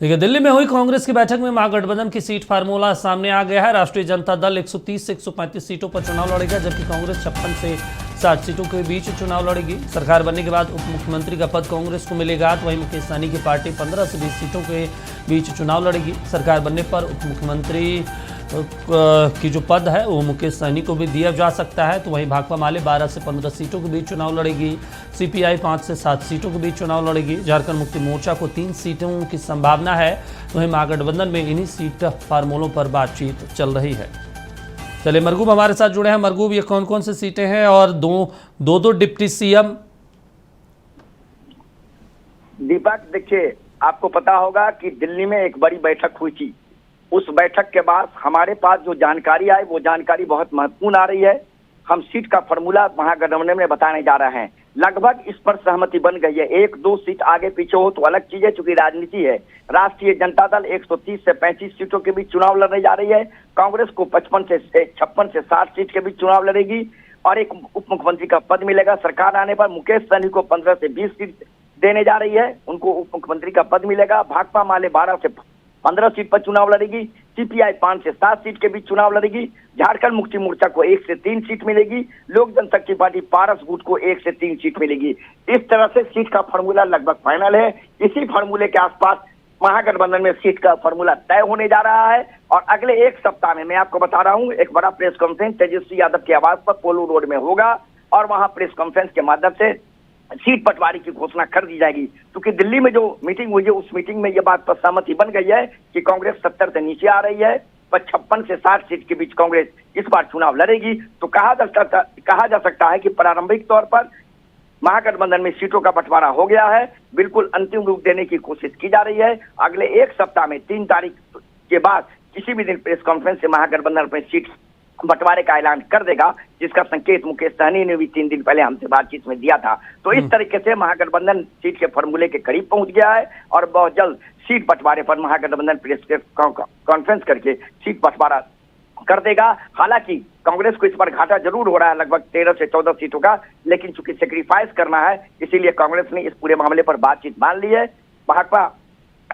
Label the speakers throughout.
Speaker 1: देखिए, दिल्ली में हुई कांग्रेस की बैठक में महागठबंधन की सीट फार्मूला सामने आ गया है। राष्ट्रीय जनता दल 130 से 135 सीटों पर चुनाव लड़ेगा, जबकि कांग्रेस 56 से 60 सीटों के बीच चुनाव लड़ेगी। सरकार बनने के बाद उप मुख्यमंत्री का पद कांग्रेस को मिलेगा, तो वहीं मुकेश सहनी की पार्टी 15 से 20 सीटों के बीच चुनाव लड़ेगी। सरकार बनने पर उप मुख्यमंत्री की जो पद है वो मुकेश सहनी को भी दिया जा सकता है, तो वहीं भाकपा माले 12 से 15 सीटों के बीच चुनाव लड़ेगी। सीपीआई 5 से 7 सीटों के बीच चुनाव लड़ेगी। झारखंड मुक्ति मोर्चा को 3 सीटों की संभावना है, तो वहीं महागठबंधन में इन्हीं सीट फार्मूलों पर बातचीत चल रही है। चलिए, मरगूब हमारे साथ जुड़े हैं। मरगूब, ये कौन कौन सी सीटें हैं और दो डिप्टी सीएम?
Speaker 2: दीपक, देखिए, आपको पता होगा कि दिल्ली में एक बड़ी बैठक हुई थी। उस बैठक के बाद हमारे पास जो जानकारी आई वो जानकारी बहुत महत्वपूर्ण आ रही है। हम सीट का फॉर्मूला महागठबंधन में बताने जा रहे हैं। लगभग इस पर सहमति बन गई है। 1-2 सीट आगे पीछे हो तो अलग चीज है, चूंकि राजनीति है। राष्ट्रीय जनता दल 130 से 35 सीटों के बीच चुनाव लड़ने जा रही है। कांग्रेस को 56 से 60 सीट के बीच चुनाव लड़ेगी और एक उप मुख्यमंत्री का पद मिलेगा। सरकार आने पर मुकेश सहनी को 15 से 20 सीट देने जा रही है, उनको उप मुख्यमंत्री का पद मिलेगा। भाकपा माले 12 से 15 सीट पर चुनाव लड़ेगी। सीपीआई 5 से 7 सीट के बीच चुनाव लड़ेगी। झारखंड मुक्ति मोर्चा को 1 से 3 सीट मिलेगी। लोक जनशक्ति पार्टी पारस गुट को 1 से 3 सीट मिलेगी। इस तरह से सीट का फॉर्मूला लगभग फाइनल है। इसी फॉर्मूले के आसपास महागठबंधन में सीट का फॉर्मूला तय होने जा रहा है और अगले एक सप्ताह में मैं आपको बता रहा हूं, एक बड़ा प्रेस कॉन्फ्रेंस तेजस्वी यादव की आवाज पर पोलो रोड में होगा और वहां प्रेस कॉन्फ्रेंस के माध्यम से सीट बंटवारे की घोषणा कर दी जाएगी। क्योंकि दिल्ली में जो मीटिंग हुई है उस मीटिंग में यह बात पर सहमति बन गई है कि कांग्रेस 70 से नीचे आ रही है, पर 56 से 60 सीट के बीच कांग्रेस इस बार चुनाव लड़ेगी। तो कहा जा सकता है कि प्रारंभिक तौर पर महागठबंधन में सीटों का बंटवारा हो गया है। बिल्कुल अंतिम रूप देने की कोशिश की जा रही है। अगले एक सप्ताह में 3 तारीख के बाद किसी भी दिन प्रेस कॉन्फ्रेंस से महागठबंधन अपने सीट बंटवारे का ऐलान कर देगा, जिसका संकेत मुकेश सहनी ने भी 3 दिन पहले हमसे बातचीत में दिया था। तो इस तरीके से महागठबंधन सीट के फॉर्मूले के करीब पहुंच गया है और बहुत जल्द सीट बंटवारे पर महागठबंधन प्रेस कॉन्फ्रेंस करके सीट बंटवारा कर देगा। हालांकि कांग्रेस को इस पर घाटा जरूर हो रहा है, लगभग 13 से 14 सीटों का, लेकिन चूंकि सेक्रीफाइस करना है इसीलिए कांग्रेस ने इस पूरे मामले पर बातचीत मान ली है। भाकपा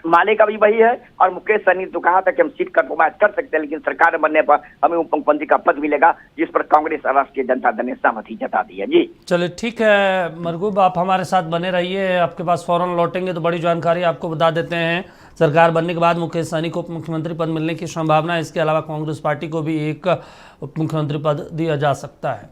Speaker 2: माले का भी वही है और मुकेश सहनी तो कहा था कि हम सीट कंप्रोमाइज कर सकते हैं, लेकिन सरकार बनने पर हमें उप मुख्यमंत्री का पद मिलेगा, जिस पर कांग्रेस और राष्ट्रीय जनता दल ने सहमति जता दी है। जी
Speaker 1: चलिए, ठीक है मरगूब, आप हमारे साथ बने रहिए। आपके पास फौरन लौटेंगे तो बड़ी जानकारी आपको बता देते हैं। सरकार बनने के बाद मुकेश सहनी को उप मुख्यमंत्री पद मिलने की संभावना है। इसके अलावा कांग्रेस पार्टी को भी एक उप मुख्यमंत्री पद दिया जा सकता है।